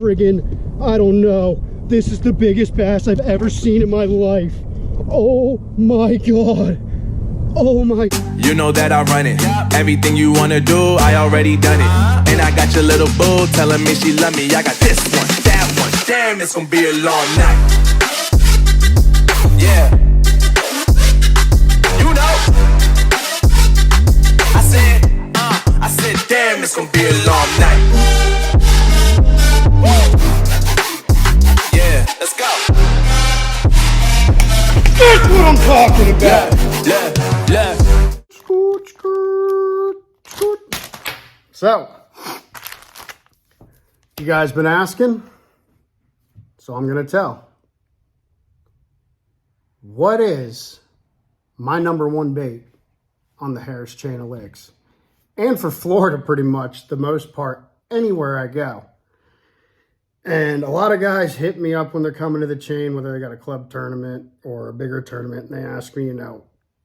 friggin', I don't know. This is the biggest bass I've ever seen in my life. Oh my God. Oh my. You know that I run it. Everything you wanna do, I already done it. And I got your little boo telling me she love me. I got this one, that one. Damn, it's gonna be a long night. Yeah. You know. I said, damn, it's gonna be a long night. Yeah, let's go. That's what I'm talking about. Yeah. So, you guys been asking, so I'm gonna tell. What is my #1 bait on the Harris chain of lakes? And for Florida, pretty much, the most part, anywhere I go. And a lot of guys hit me up when they're coming to the chain, whether they got a club tournament or a bigger tournament, and they ask me,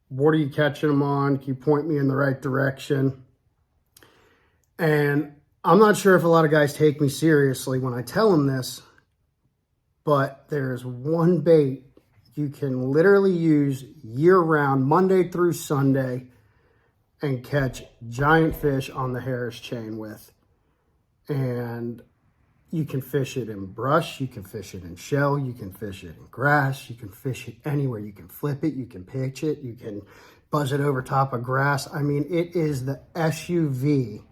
what are you catching them on? Can you point me in the right direction? And I'm not sure if a lot of guys take me seriously when I tell them this, but there's one bait you can literally use year-round, Monday through Sunday, and catch giant fish on the Harris chain with. And you can fish it in brush, you can fish it in shell, you can fish it in grass, you can fish it anywhere. You can flip it, you can pitch it, you can buzz it over top of grass. I mean, it is the SUV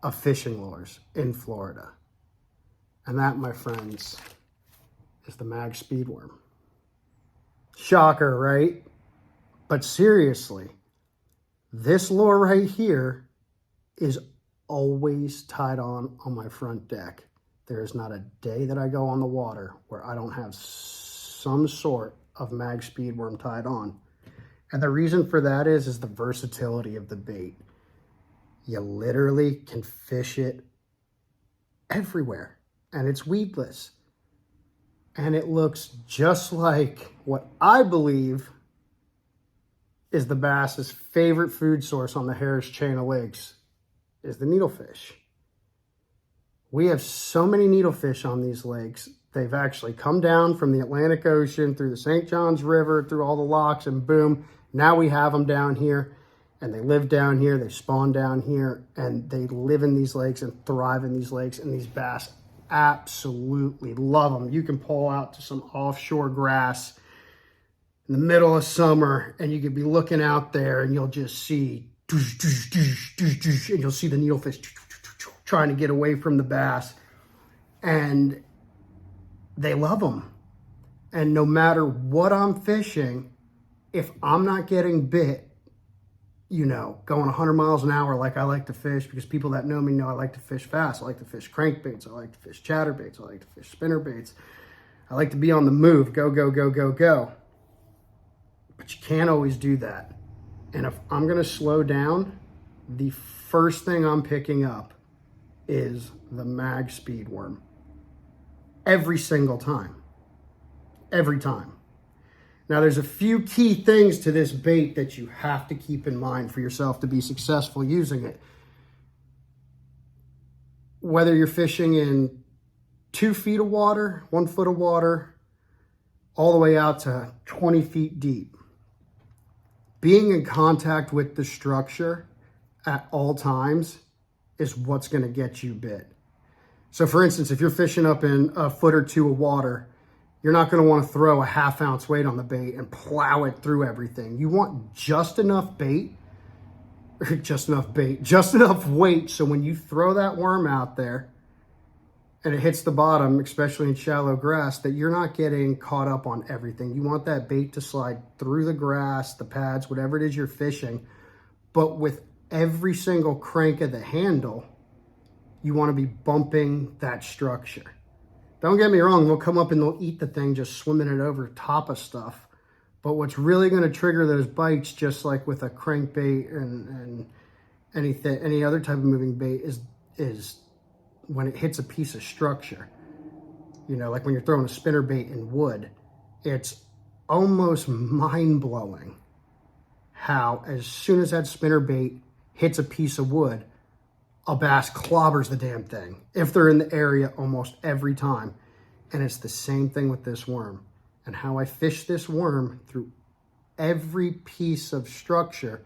of fishing lures in Florida. And that, my friends, is the mag speedworm. Shocker, right? But seriously, this lure right here is always tied on my front deck. There is not a day that I go on the water where I don't have some sort of mag speedworm tied on. And the reason for that is the versatility of the bait. You literally can fish it everywhere, and it's weedless. And it looks just like what I believe is the bass's favorite food source on the Harris chain of lakes, is the needlefish. We have so many needlefish on these lakes. They've actually come down from the Atlantic Ocean through the St. Johns River, through all the locks, and boom, now we have them down here, and they live down here, they spawn down here, and they live in these lakes and thrive in these lakes, and these bass absolutely love them. You can pull out to some offshore grass in the middle of summer, and you could be looking out there, and you'll just see, and you'll see the needlefish trying to get away from the bass, and they love them. And no matter what I'm fishing, if I'm not getting bit, going 100 miles an hour like I like to fish, because people that know me know I like to fish fast. I like to fish crankbaits. I like to fish chatterbaits. I like to fish spinnerbaits. I like to be on the move. Go, go, go, go, go. But you can't always do that. And if I'm going to slow down, the first thing I'm picking up is the mag speedworm. Every single time. Every time. Now, there's a few key things to this bait that you have to keep in mind for yourself to be successful using it. Whether you're fishing in 2 feet of water, 1 foot of water, all the way out to 20 feet deep. Being in contact with the structure at all times is what's going to get you bit. So for instance, if you're fishing up in 1 foot or 2 of water, you're not going to want to throw a 1/2 ounce weight on the bait and plow it through everything. You want just enough weight so when you throw that worm out there and it hits the bottom, especially in shallow grass, that you're not getting caught up on everything. You want that bait to slide through the grass, the pads, whatever it is you're fishing. But with every single crank of the handle, you want to be bumping that structure. Don't get me wrong, they'll come up and they'll eat the thing just swimming it over top of stuff. But what's really going to trigger those bites, just like with a crankbait and any other type of moving bait, is when it hits a piece of structure. Like when you're throwing a spinnerbait in wood, it's almost mind-blowing how as soon as that spinnerbait hits a piece of wood, a bass clobbers the damn thing if they're in the area almost every time. And it's the same thing with this worm. And how I fish this worm through every piece of structure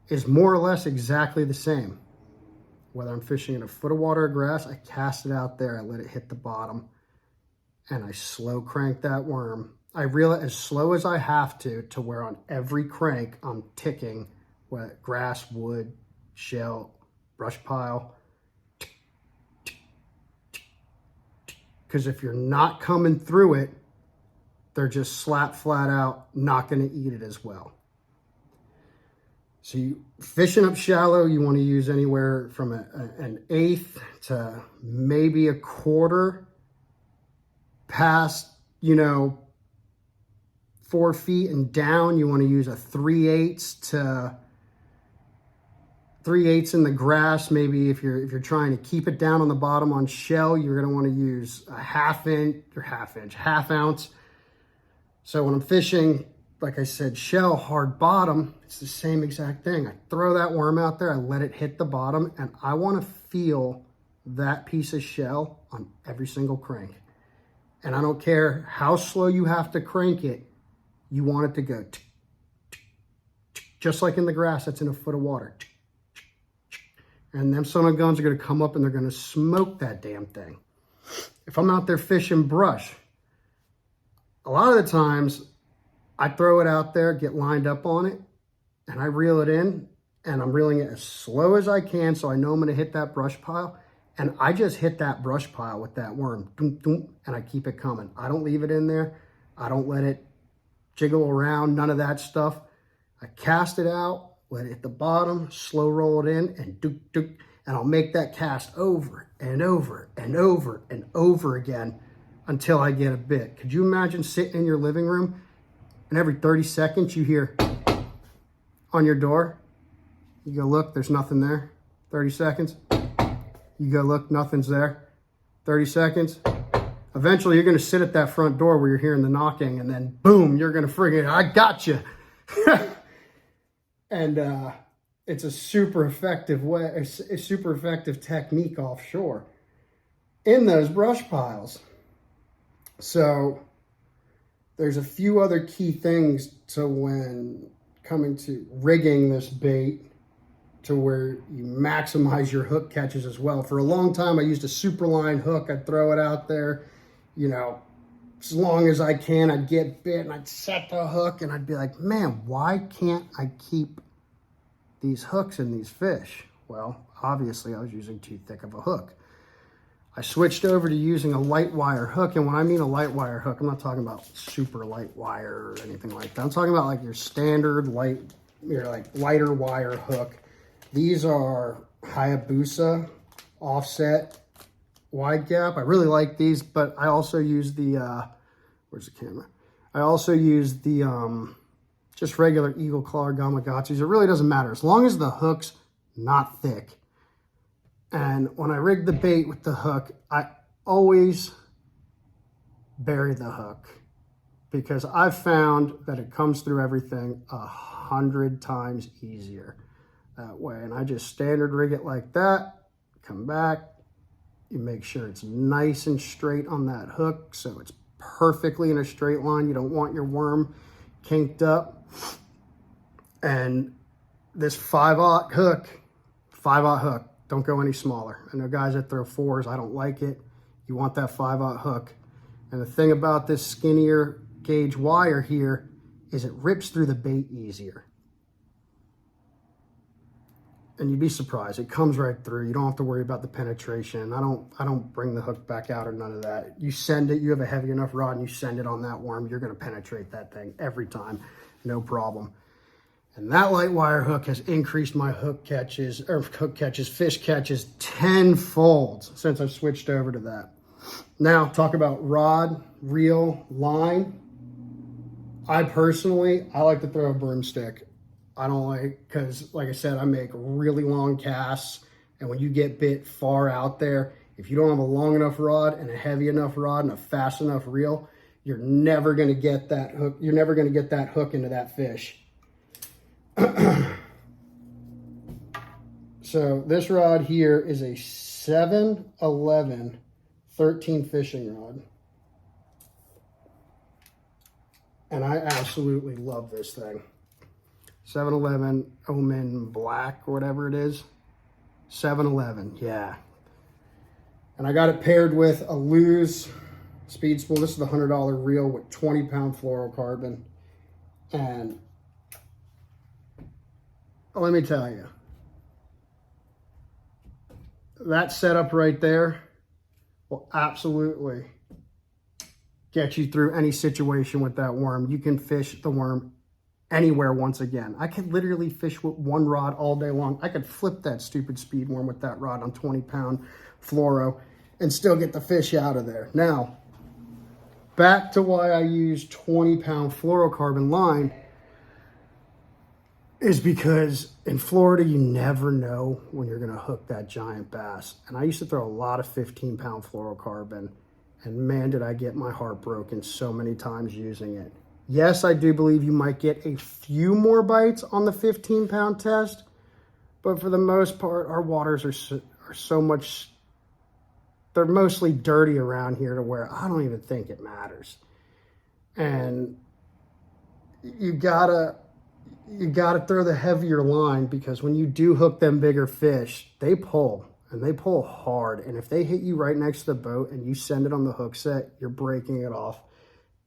is more or less exactly the same. Whether I'm fishing in a foot of water or grass, I cast it out there, I let it hit the bottom, and I slow crank that worm. I reel it as slow as I have to where on every crank I'm ticking what grass, wood, shell, brush pile. Because if you're not coming through it, they're just slap flat out not going to eat it as well. So you fishing up shallow, you want to use anywhere from an eighth to maybe a quarter. Past, 4 feet and down, you want to use a 3/8 to 3/8 in the grass. Maybe if you're trying to keep it down on the bottom on shell, you're going to want to use a half ounce. So when I'm fishing, like I said, shell, hard bottom, it's the same exact thing. I throw that worm out there, I let it hit the bottom, and I want to feel that piece of shell on every single crank. And I don't care how slow you have to crank it, you want it to go just like in the grass that's in a foot of water. And them son of guns are going to come up and they're going to smoke that damn thing. If I'm out there fishing brush, a lot of the times I throw it out there, get lined up on it, and I reel it in, and I'm reeling it as slow as I can so I know I'm going to hit that brush pile. And I just hit that brush pile with that worm, and I keep it coming. I don't leave it in there. I don't let it jiggle around, none of that stuff. I cast it out, let it hit the bottom, slow roll it in, and I'll make that cast over and over and over and over again until I get a bit. Could you imagine sitting in your living room and every 30 seconds you hear on your door? You go look, there's nothing there. 30 seconds. You go look, nothing's there. 30 seconds. Eventually you're going to sit at that front door where you're hearing the knocking, and then boom, you're going to friggin', I got you. And it's a super effective way, a super effective technique offshore in those brush piles. So there's a few other key things to when coming to rigging this bait to where you maximize your hook catches as well. For a long time, I used a super line hook. I'd throw it out there, as long as I can. I'd get bit and I'd set the hook and I'd be like, man, why can't I keep these hooks in these fish? Well, obviously I was using too thick of a hook. I switched over to using a light wire hook. And when I mean a light wire hook, I'm not talking about super light wire or anything like that. I'm talking about like your standard lighter wire hook. These are Hayabusa offset wide gap. I really like these, but I also use the, where's the camera? I also use the just regular Eagle Claw Gamakatsus. It really doesn't matter as long as the hook's not thick. And when I rig the bait with the hook, I always bury the hook because I've found that it comes through everything 100 times easier that way. And I just standard rig it like that, come back, you make sure it's nice and straight on that hook so it's perfectly in a straight line. You don't want your worm kinked up. And this 5/0 hook, don't go any smaller. I know guys that throw 4s, I don't like it. You want that 5/0 hook. And the thing about this skinnier gauge wire here is it rips through the bait easier. And you'd be surprised, it comes right through. You don't have to worry about the penetration. I don't bring the hook back out or none of that. You send it, you have a heavy enough rod and you send it on that worm, you're gonna penetrate that thing every time, no problem. And that light wire hook has increased my fish catches tenfold since I've switched over to that. Now, talk about rod, reel, line. I like to throw a broomstick. I don't like, because like I said, I make really long casts, and when you get bit far out there, if you don't have a long enough rod and a heavy enough rod and a fast enough reel, you're never going to get that hook. You're never going to get that hook into that fish. So So this rod here is a 7-11 13 fishing rod. And I absolutely love this thing. 7-11 Omen Black or whatever it is. 7-11, yeah. And I got it paired with a Lew's speed spool. This is the $100 reel with 20-pound fluorocarbon. And let me tell you, that setup right there will absolutely get you through any situation with that worm. You can fish the worm anywhere once again. I could literally fish with one rod all day long. I could flip that stupid speed worm with that rod on 20-pound fluoro and still get the fish out of there. Now, back to why I use 20-pound fluorocarbon line is because in Florida, you never know when you're gonna hook that giant bass. And I used to throw a lot of 15-pound fluorocarbon, and man, did I get my heart broken so many times using it. Yes, I do believe you might get a few more bites on the 15-pound test, but for the most part, our waters are so much, they're mostly dirty around here to where I don't even think it matters. And you gotta throw the heavier line, because when you do hook them bigger fish, they pull, and they pull hard. And if they hit you right next to the boat and you send it on the hook set, you're breaking it off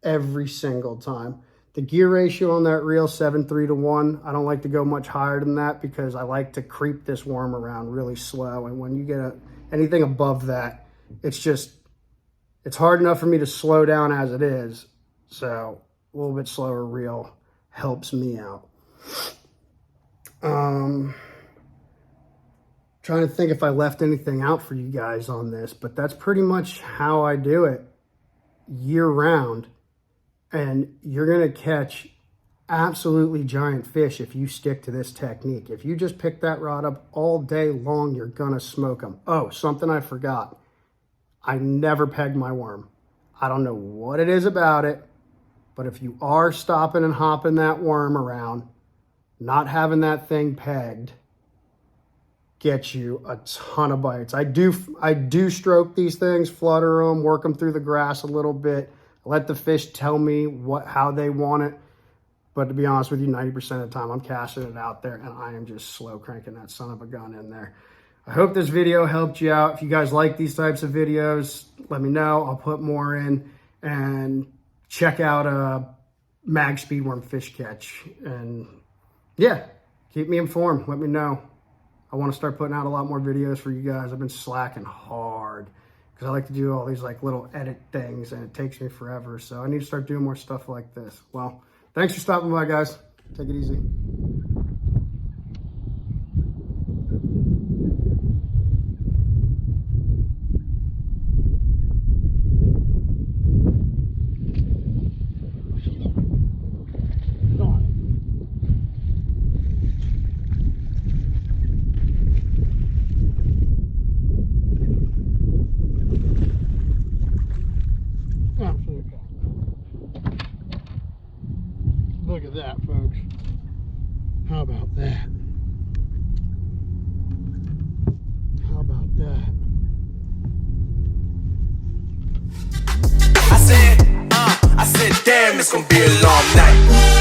every single time. The gear ratio on that reel, 7:3 to 1. I don't like to go much higher than that because I like to creep this worm around really slow. And when you get anything above that, it's hard enough for me to slow down as it is. So a little bit slower reel helps me out. Trying to think if I left anything out for you guys on this, but that's pretty much how I do it year round. And you're going to catch absolutely giant fish if you stick to this technique. If you just pick that rod up all day long, you're going to smoke them. Oh, something I forgot. I never pegged my worm. I don't know what it is about it, but if you are stopping and hopping that worm around, not having that thing pegged gets you a ton of bites. I do stroke these things, flutter them, work them through the grass a little bit, let the fish tell me how they want it. But to be honest with you, 90% of the time I'm casting it out there and I am just slow cranking that son of a gun in there. I hope this video helped you out. If you guys like these types of videos, let me know. I'll put more in, and check out Mag Speedworm Fish Catch. And yeah, keep me informed. Let me know. I want to start putting out a lot more videos for you guys. I've been slacking hard because I like to do all these like little edit things and it takes me forever. So I need to start doing more stuff like this. Well, thanks for stopping by, guys. Take it easy. Look at that, folks. How about that? How about that? I said, damn, it's gonna be a long night.